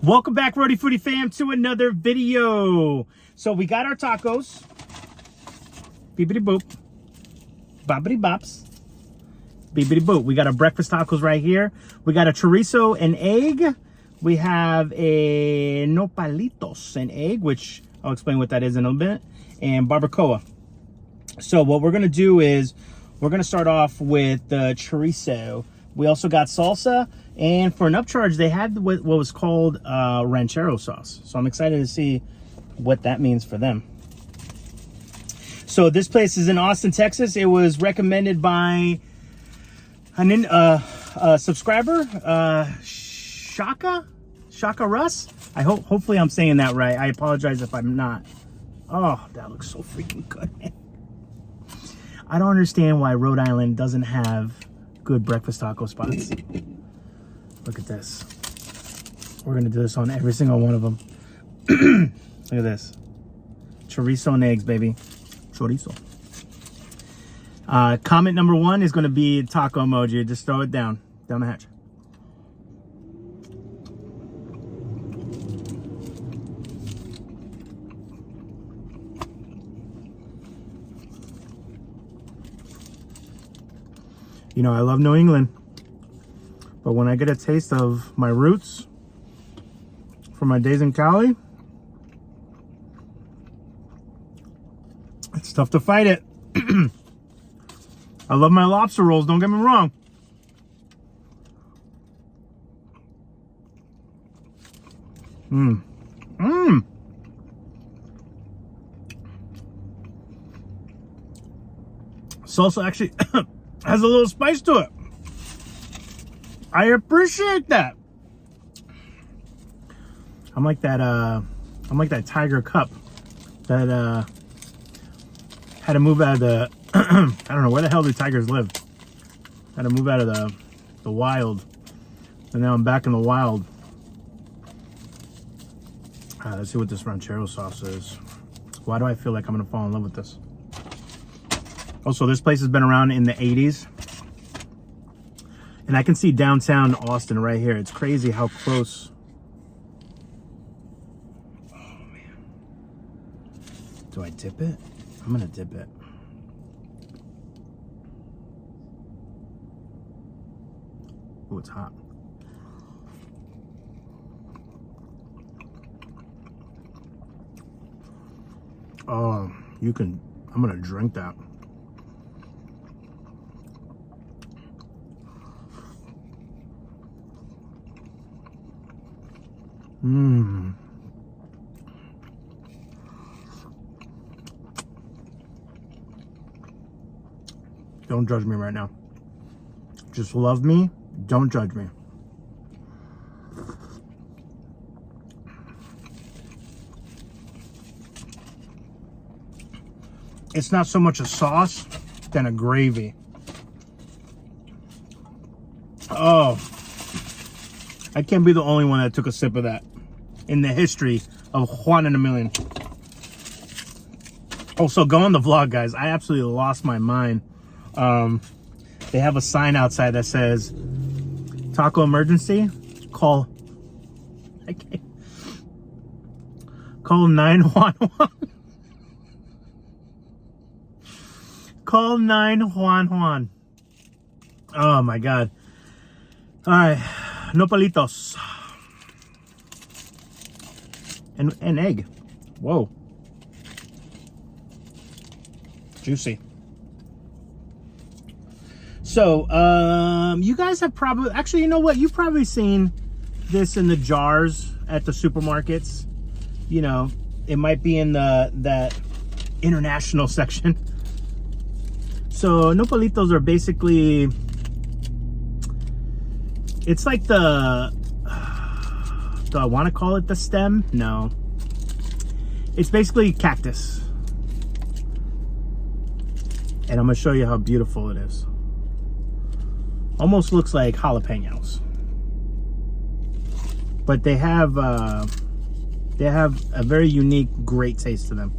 Welcome back, RHODE Foodie fam, to another video. So we got our tacos. Beepity boop. Boppity bops. Beepity boop. We got our breakfast tacos right here. We got a chorizo and egg. We have a nopalitos and egg, which I'll explain what that is in a bit, and barbacoa. So what we're gonna do is we're gonna start off with the chorizo. We also got salsa, and for an upcharge, they had what was called ranchero sauce. So I'm excited to see what that means for them. So this place is in Austin, Texas. It was recommended by a subscriber, Shaka Russ. Hopefully I'm saying that right. I apologize if I'm not. Oh, that looks so freaking good, man. I don't understand why Rhode Island doesn't have good breakfast taco spots. Look at this. We're gonna do this on every single one of them. Look at this. Chorizo and eggs, baby. Chorizo. Comment number 1 is gonna be taco emoji. Just throw it down the hatch. You know, I love New England, but when I get a taste of my roots from my days in Cali, it's tough to fight it. I love my lobster rolls, don't get me wrong. Salsa actually has a little spice to it. I appreciate that. I'm like that Tiger Cup that had to move out of the I don't know where the hell do tigers live. Had to move out of the wild, and now I'm back in the wild. Let's see what this ranchero sauce is. Why do I feel like I'm gonna fall in love with this? Also, this place has been around in the 80s. And I can see downtown Austin right here. It's crazy how close. Oh, man. Do I dip it? I'm going to dip it. Oh, it's hot. Oh, you can. I'm going to drink that. Don't judge me right now. Just love me. Don't judge me. It's not so much a sauce than a gravy. Oh, I can't be the only one that took a sip of that in the history of Juan in a Million. Also, go on the vlog, guys. I absolutely lost my mind. They have a sign outside that says, taco emergency, call 911. Call 911. Oh my God. All right, nopalitos. And egg. Whoa. Juicy. So, you guys have probably, actually, you know what? You've probably seen this in the jars at the supermarkets. You know, it might be in that international section. So, nopalitos are basically, it's like do I want to call it the stem? No. It's basically cactus. And I'm going to show you how beautiful it is. Almost looks like jalapenos. But they have a very unique, great taste to them.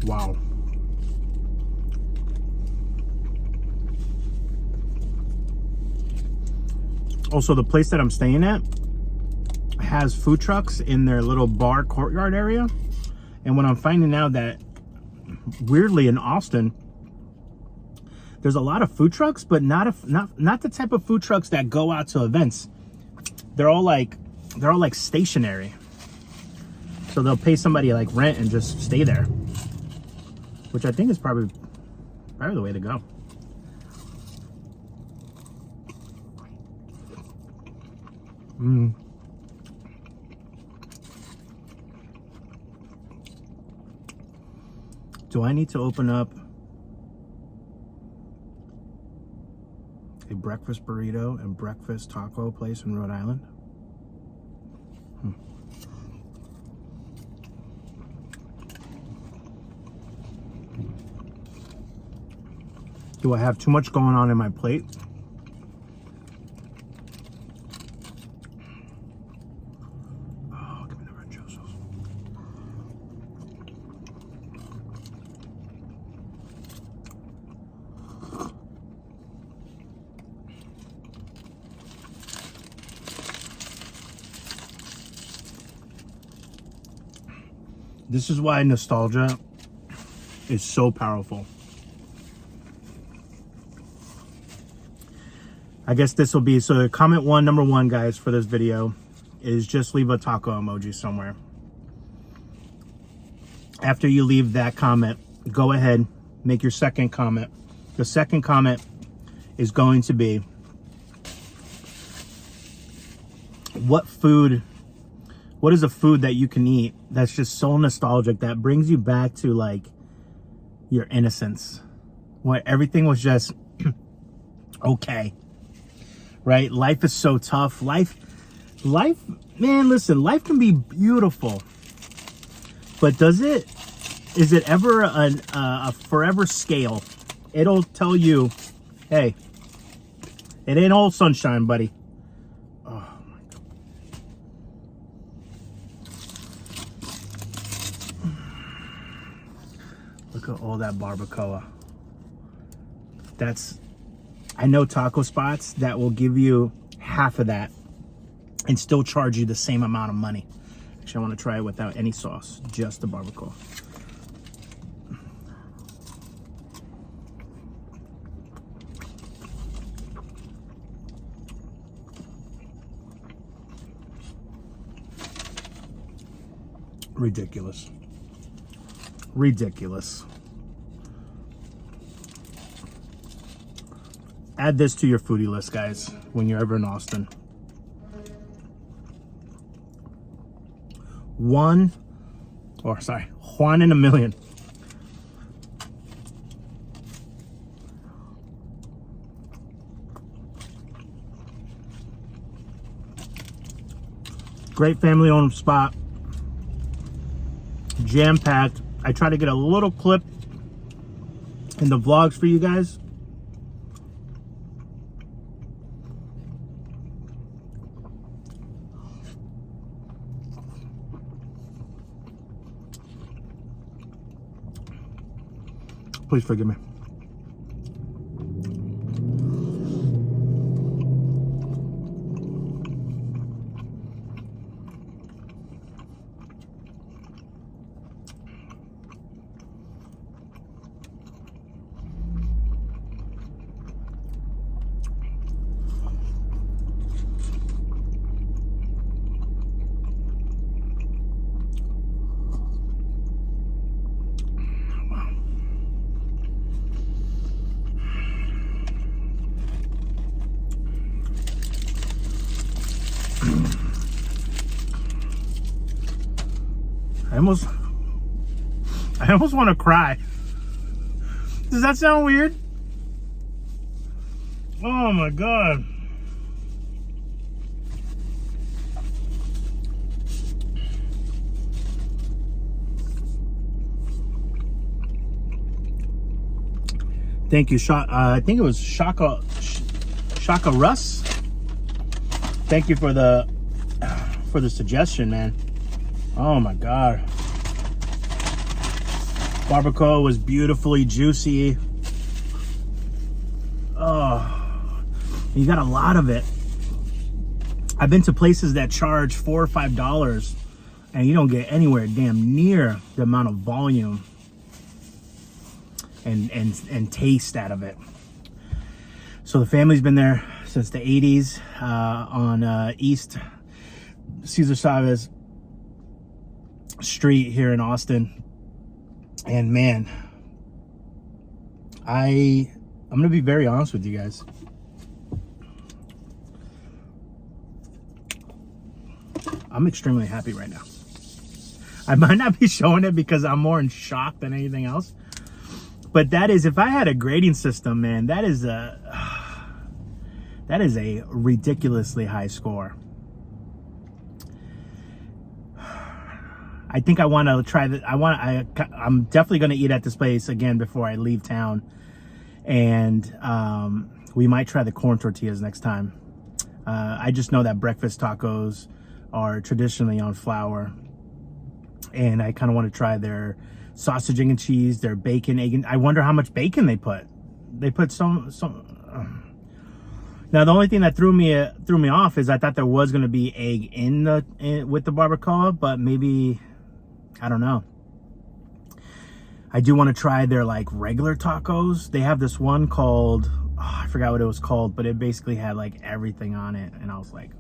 Wow. Also, the place that I'm staying at has food trucks in their little bar courtyard area. And when I'm finding out that, weirdly, in Austin, there's a lot of food trucks, but not the type of food trucks that go out to events. They're all like stationary. So they'll pay somebody like rent and just stay there, which I think is probably the way to go. Do I need to open up a breakfast burrito and breakfast taco place in Rhode Island? Do I have too much going on in my plate? Oh, give me the red juice. This is why nostalgia is so powerful. I guess this will be, so comment number one, guys, for this video is just leave a taco emoji somewhere. After you leave that comment, go ahead, make your second comment. The second comment is going to be, what is a food that you can eat that's just so nostalgic, that brings you back to like your innocence, when everything was just okay. Right? Life is so tough. Life, man, listen, life can be beautiful. But is it ever a forever scale? It'll tell you, hey, it ain't all sunshine, buddy. Oh my God. Look at all that barbacoa. I know taco spots that will give you half of that and still charge you the same amount of money. Actually, I want to try it without any sauce, just the barbacoa. Ridiculous. Ridiculous. Add this to your foodie list, guys, when you're ever in Austin. Juan in a million. Great family-owned spot. Jam-packed. I try to get a little clip in the vlogs for you guys. Please forgive me. I almost want to cry. Does that sound weird? Oh my God. Thank you, I think it was Shaka Russ. Thank you for the suggestion, man. Oh my God. Barbacoa was beautifully juicy. Oh, you got a lot of it. I've been to places that charge $4 or $5 and you don't get anywhere damn near the amount of volume and taste out of it. So the family's been there since the 80s on East Cesar Chavez Street here in Austin. And man, I'm gonna be very honest with you guys. I'm extremely happy right now. I might not be showing it because I'm more in shock than anything else. But that is, if I had a grading system, man, that is a ridiculously high score. I think I want to try that. I'm definitely going to eat at this place again before I leave town. And we might try the corn tortillas next time. I just know that breakfast tacos are traditionally on flour. And I kind of want to try their sausage, egg, and cheese, their bacon, egg, and I wonder how much bacon they put. They put some. Now the only thing that threw me off is I thought there was going to be egg with the barbacoa, but maybe, I don't know. I do want to try their like regular tacos. They have this one called, I forgot what it was called, but it basically had like everything on it, and I was like.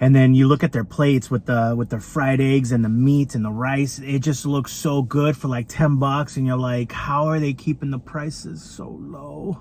And then you look at their plates with the fried eggs and the meat and the rice. It just looks so good for like $10, and you're like, how are they keeping the prices so low?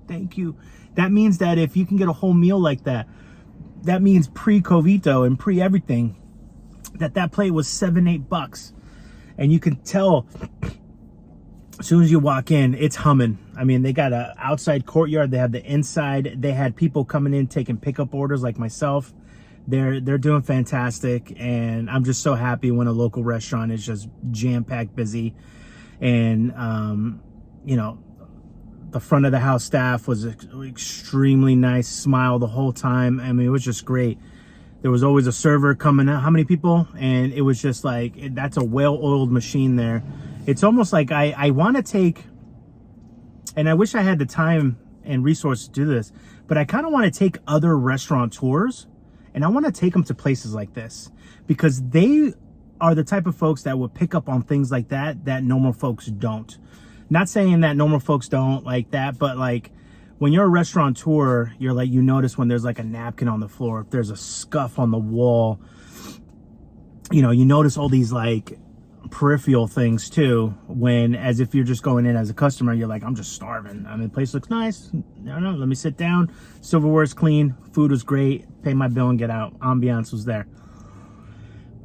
Thank you. That means that if you can get a whole meal like that, that means pre-Covito and pre-everything, that plate was $7-8. And you can tell as soon as you walk in, it's humming. I mean, they got an outside courtyard. They have the inside. They had people coming in taking pickup orders like myself. They're doing fantastic, and I'm just so happy when a local restaurant is just jam-packed busy. And you know, the front of the house staff was extremely nice, smile the whole time. I mean, it was just great. There was always a server coming out. How many people? And it was just like, that's a well-oiled machine there. It's almost like I want to take, and I wish I had the time and resources to do this, but I kind of want to take other restaurateurs, and I want to take them to places like this, because they are the type of folks that would pick up on things like that normal folks don't. Not saying that normal folks don't like that, but like when you're a restaurateur, you're like, you notice when there's like a napkin on the floor, if there's a scuff on the wall, you know, you notice all these like peripheral things too, when as if you're just going in as a customer, you're like, I'm just starving. I mean, the place looks nice. I don't know, let me sit down. Silverware's clean, food was great, pay my bill and get out. Ambiance was there.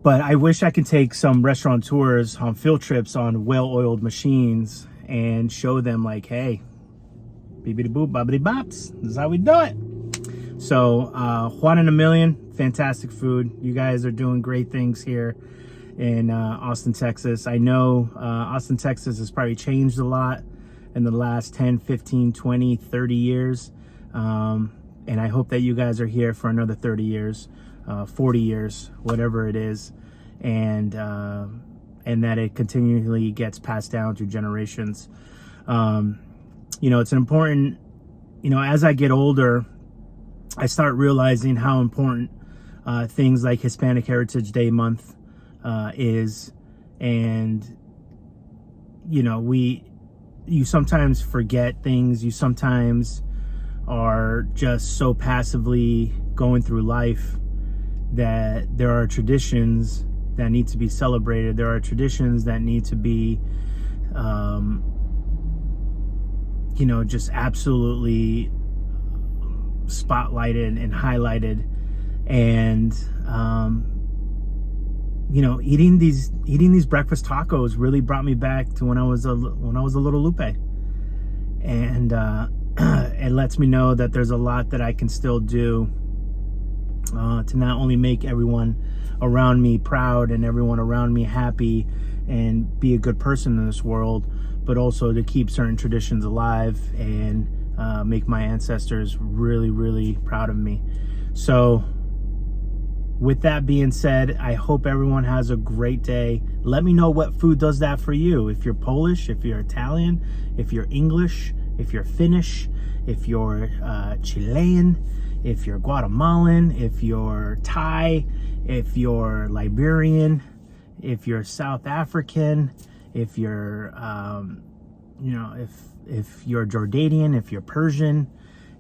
But I wish I could take some restaurateurs on field trips on well-oiled machines and show them like, hey, beepity boop, bobbity bops, this is how we do it. So Juan in a Million, fantastic food. You guys are doing great things here in Austin, Texas. I know Austin, Texas has probably changed a lot in the last 10, 15, 20, 30 years. And I hope that you guys are here for another 30 years, 40 years, whatever it is. And that it continually gets passed down through generations. You know, it's an important, you know, as I get older, I start realizing how important things like Hispanic Heritage Day Month is. And, you know, you sometimes forget things. You sometimes are just so passively going through life that there are traditions that need to be celebrated. There are traditions that need to be, you know, just absolutely spotlighted and highlighted. And, you know, eating these breakfast tacos really brought me back to when I was a little Lupe. And it lets me know that there's a lot that I can still do to not only make everyone around me proud and everyone around me happy and be a good person in this world, but also to keep certain traditions alive and make my ancestors really, really proud of me. So with that being said, I hope everyone has a great day. Let me know what food does that for you. If you're Polish, if you're Italian, if you're English, if you're Finnish, if you're Chilean, if you're Guatemalan, if you're Thai, if you're Liberian, if you're South African, if you're, if you're Jordanian, if you're Persian,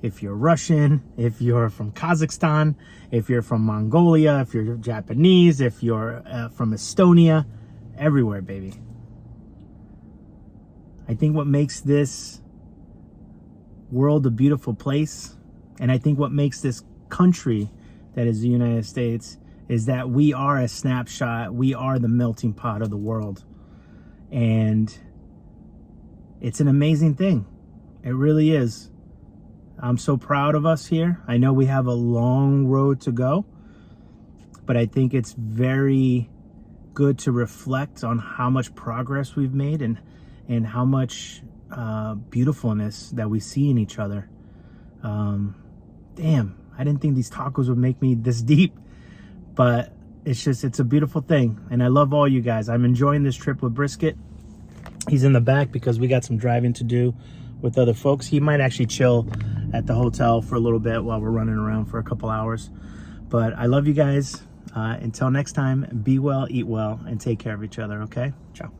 if you're Russian, if you're from Kazakhstan, if you're from Mongolia, if you're Japanese, if you're from Estonia, everywhere, baby. I think what makes this world a beautiful place, and I think what makes this country that is the United States, is that we are a snapshot. We are the melting pot of the world. And it's an amazing thing. It really is. I'm so proud of us here. I know we have a long road to go, but I think it's very good to reflect on how much progress we've made and how much beautifulness that we see in each other. Damn, I didn't think these tacos would make me this deep, but it's a beautiful thing. And I love all you guys. I'm enjoying this trip with Brisket. He's in the back because we got some driving to do with other folks. He might actually chill at the hotel for a little bit while we're running around for a couple hours. But I love you guys. Until next time, be well, eat well, and take care of each other, okay? Ciao.